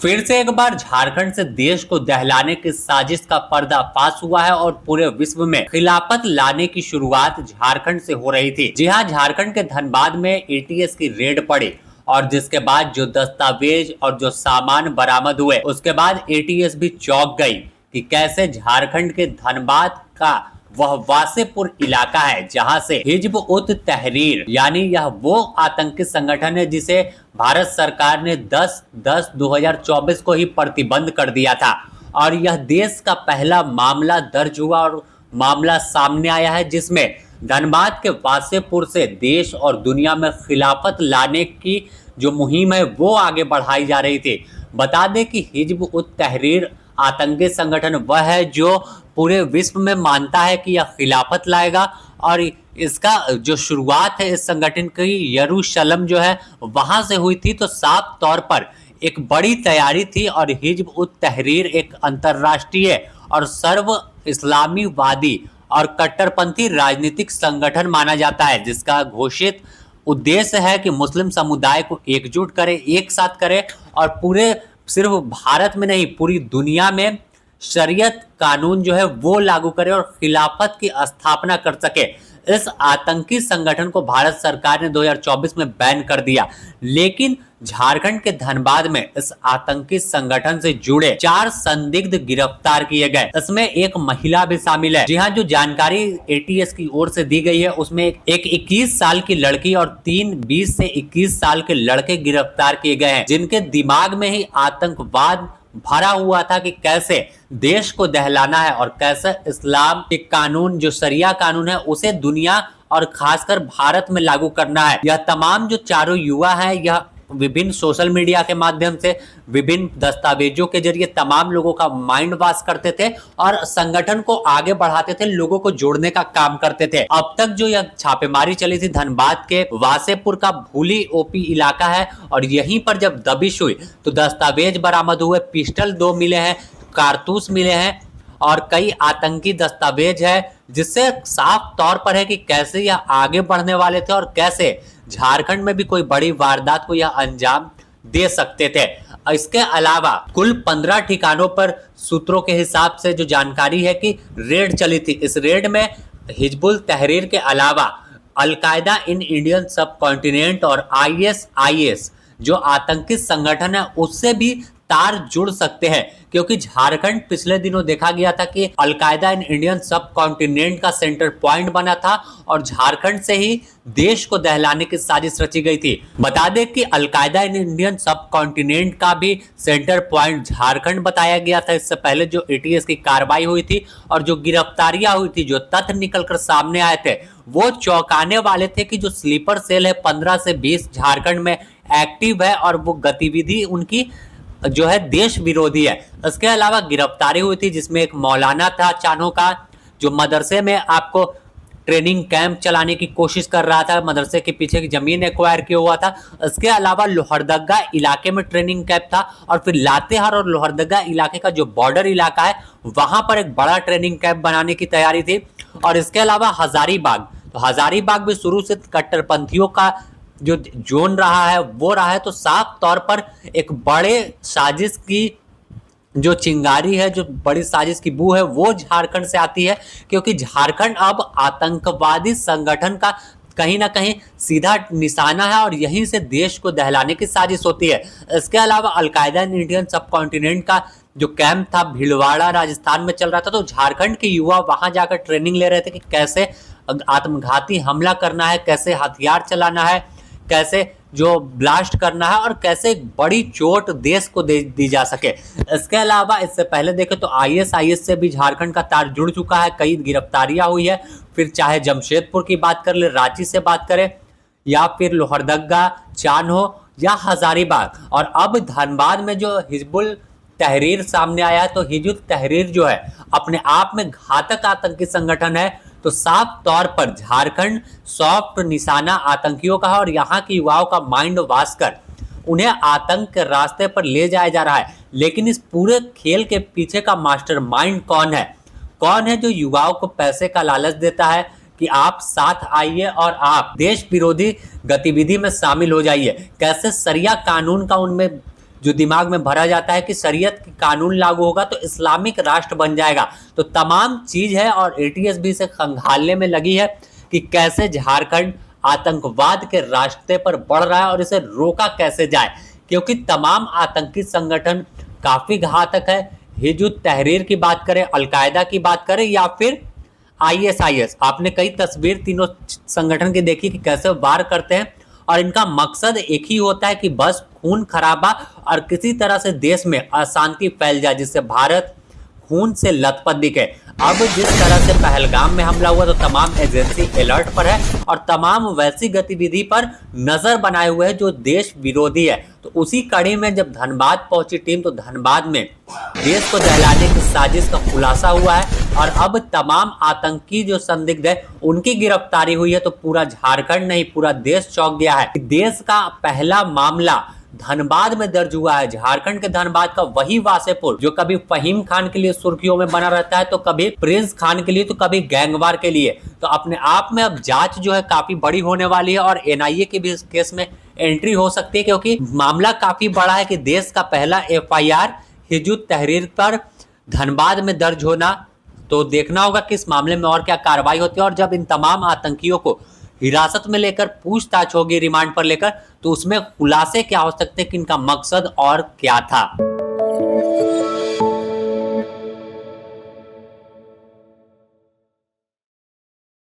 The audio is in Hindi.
फिर से एक बार झारखंड से देश को दहलाने की साजिश का पर्दाफाश हुआ है और पूरे विश्व में खिलाफत लाने की शुरुआत झारखंड से हो रही थी। जी हां, झारखंड के धनबाद में एटीएस की रेड पड़ी और जिसके बाद जो दस्तावेज और जो सामान बरामद हुए उसके बाद एटीएस भी चौंक गई कि कैसे झारखंड के धनबाद का वह वासेपुर इलाका है जहां से हिजब उत तहरीर यानी यह वो आतंकी संगठन है जिसे भारत सरकार ने 10/10/2024 को ही प्रतिबंध कर दिया था और यह देश का पहला मामला दर्ज हुआ और मामला सामने आया है जिसमें धनबाद के वासेपुर से देश और दुनिया में खिलाफत लाने की जो मुहिम है वो आगे बढ़ाई जा रही थी। बता दें कि हिजब उत तहरीर आतंकी संगठन वह है जो पूरे विश्व में मानता है कि यह खिलाफत लाएगा और इसका जो शुरुआत है इस संगठन की यरूशलम जो है वहां से हुई थी। तो साफ तौर पर एक बड़ी तैयारी थी और हिजब उत तहरीर एक अंतर्राष्ट्रीय और सर्व इस्लामीवादी और कट्टरपंथी राजनीतिक संगठन माना जाता है जिसका घोषित उद्देश्य है कि मुस्लिम समुदाय को एकजुट करे, एक साथ करे और पूरे सिर्फ भारत में नहीं पूरी दुनिया में शरीयत कानून जो है वो लागू करे और खिलाफत की स्थापना कर सके। इस आतंकी संगठन को भारत सरकार ने 2024 में बैन कर दिया, लेकिन झारखंड के धनबाद में इस आतंकी संगठन से जुड़े 4 संदिग्ध गिरफ्तार किए गए। इसमें एक महिला भी शामिल है। जी हाँ, जो जानकारी एटीएस की ओर से दी गई है उसमें एक 21 साल की लड़की और 3 20 से 21 साल के लड़के गिरफ्तार किए गए हैं जिनके दिमाग में ही आतंकवाद भरा हुआ था कि कैसे देश को दहलाना है और कैसे इस्लाम के कानून जो शरिया कानून है उसे दुनिया और खासकर भारत में लागू करना है। यह तमाम जो चारों युवा हैं यह विभिन्न सोशल मीडिया के माध्यम से विभिन्न दस्तावेजों के जरिए तमाम लोगों का माइंड वॉश करते थे और संगठन को आगे बढ़ाते थे, लोगों को जोड़ने का काम करते थे। अब तक जो यह छापेमारी चली थी धनबाद के वासेपुर का भूली ओपी इलाका है और यहीं पर जब दबिश हुई तो दस्तावेज बरामद हुए, पिस्टल 2 मिले हैं, कारतूस मिले हैं और कई आतंकी दस्तावेज है जिससे साफ तौर पर है कि कैसे यह आगे बढ़ने वाले थे और कैसे झारखंड में भी कोई बड़ी वारदात को यह अंजाम दे सकते थे। इसके अलावा कुल 15 ठिकानों पर सूत्रों के हिसाब से जो जानकारी है कि रेड चली थी। इस रेड में हिजबुल तहरीर के अलावा अलकायदा इन इंडियन सब कॉन्टिनेंट और ISIS जो आतंकी संगठन है उससे भी तार जुड़ सकते हैं, क्योंकि झारखंड पिछले दिनों देखा गया था कि अलकायदा इन इंडियन सब कॉन्टिनेंट का सेंटर पॉइंट बना था और झारखंड से ही देश को दहलाने की साजिश रची गई थी। बता दें कि अलकायदा इन इंडियन सब कॉन्टिनेंट का भी सेंटर पॉइंट झारखंड बताया गया था। इससे पहले जो एटीएस की कार्रवाई हुई थी और जो गिरफ्तारियां हुई थी, जो तथ्य निकलकर सामने आए थे वो चौंकाने वाले थे कि जो स्लीपर सेल है 15 से 20 झारखंड में एक्टिव है और वो गतिविधि उनकी जो है देश विरोधी है। इसके अलावा गिरफ्तारी हुई थी जिसमें एक मौलाना था चानो का जो मदरसे में आपको ट्रेनिंग कैंप चलाने की कोशिश कर रहा था, मदरसे के पीछे की जमीन एक्वायर किया हुआ था। इसके अलावा लोहरदगा इलाके में ट्रेनिंग कैंप था और फिर लातेहार और लोहरदगा इलाके का जो बॉर्डर इलाका है वहां पर एक बड़ा ट्रेनिंग कैंप बनाने की तैयारी थी। और इसके अलावा हजारीबाग, तो हजारीबाग भी शुरू से कट्टरपंथियों का जो जोन रहा है वो रहा है। तो साफ तौर पर एक बड़े साजिश की जो चिंगारी है, जो बड़ी साजिश की बू है वो झारखंड से आती है, क्योंकि झारखंड अब आतंकवादी संगठन का कहीं ना कहीं सीधा निशाना है और यहीं से देश को दहलाने की साजिश होती है। इसके अलावा अलकायदा इंडियन सब कॉन्टिनेंट का जो कैंप था भीलवाड़ा राजस्थान में चल रहा था, तो झारखंड के युवा वहां जाकर ट्रेनिंग ले रहे थे कि कैसे आत्मघाती हमला करना है, कैसे हथियार चलाना है, कैसे जो ब्लास्ट करना है और कैसे बड़ी चोट देश को दी जा सके। इसके अलावा इससे पहले देखें तो ISIS से भी झारखंड का तार जुड़ चुका है, कई गिरफ्तारियां हुई है। फिर चाहे जमशेदपुर की बात कर ले, रांची से बात करें या फिर लोहरदगा, चान्हो या हजारीबाग, और अब धनबाद में जो हिजबुल तहरीर सामने आया है, तो हिजबुल तहरीर जो है अपने आप में घातक आतंकी संगठन है। तो साफ तौर पर झारखंड सॉफ्ट निशाना आतंकियों का है और यहाँ के युवाओं का माइंड वॉश कर उन्हें आतंक के रास्ते पर ले जाया जा रहा है। लेकिन इस पूरे खेल के पीछे का मास्टरमाइंड कौन है? कौन है जो युवाओं को पैसे का लालच देता है कि आप साथ आइए और आप देश विरोधी गतिविधि में शामिल हो जाइए? कैसे शरिया कानून का उनमें जो दिमाग में भरा जाता है कि शरीयत की कानून लागू होगा तो इस्लामिक राष्ट्र बन जाएगा। तो तमाम चीज है और एटीएस भी इसे खंगालने में लगी है कि कैसे झारखंड आतंकवाद के रास्ते पर बढ़ रहा है और इसे रोका कैसे जाए, क्योंकि तमाम आतंकी संगठन काफी घातक है। हिजबुत तहरीर की बात करें, अलकायदा की बात करें या फिर आईएसआईएस, आपने कई तस्वीर तीनों संगठन की देखी कि कैसे वार करते हैं और इनका मकसद एक ही होता है कि बस खून खराबा और किसी तरह से देश में अशांति फैल जाए जिससे भारत खून से लथपथ दिखे। अब जिस तरह से पहलगाम में हमला हुआ तो तमाम एजेंसी अलर्ट पर है और तमाम वैसी गतिविधि पर नजर बनाए हुए है जो देश विरोधी है। तो उसी कड़ी में जब धनबाद पहुंची टीम तो धनबाद में देश को दहलाने की साजिश का खुलासा हुआ है और अब तमाम आतंकी जो संदिग्ध है उनकी गिरफ्तारी हुई है। तो पूरा झारखंड नहीं पूरा देश चौंक गया है। देश का पहला मामला धनबाद में दर्ज हुआ है। झारखंड के धनबाद का वही वासेपुर जो कभी फहीम खान के लिए सुर्खियों में बना रहता है तो कभी प्रिंस खान के लिए तो कभी गैंगवार के लिए। तो अपने आप में अब जांच जो है काफी बड़ी होने वाली है और एनआईए की भी इस केस में एंट्री हो सकती है, क्योंकि मामला काफी बड़ा है कि देश का पहला एफआईआर हिजबुत तहरीर पर धनबाद में दर्ज होना। तो देखना होगा कि इस मामले में और क्या कार्रवाई होती है और जब इन तमाम आतंकियों को हिरासत में लेकर पूछताछ होगी रिमांड पर लेकर तो उसमें खुलासे क्या हो सकते हैं कि इनका मकसद और क्या था।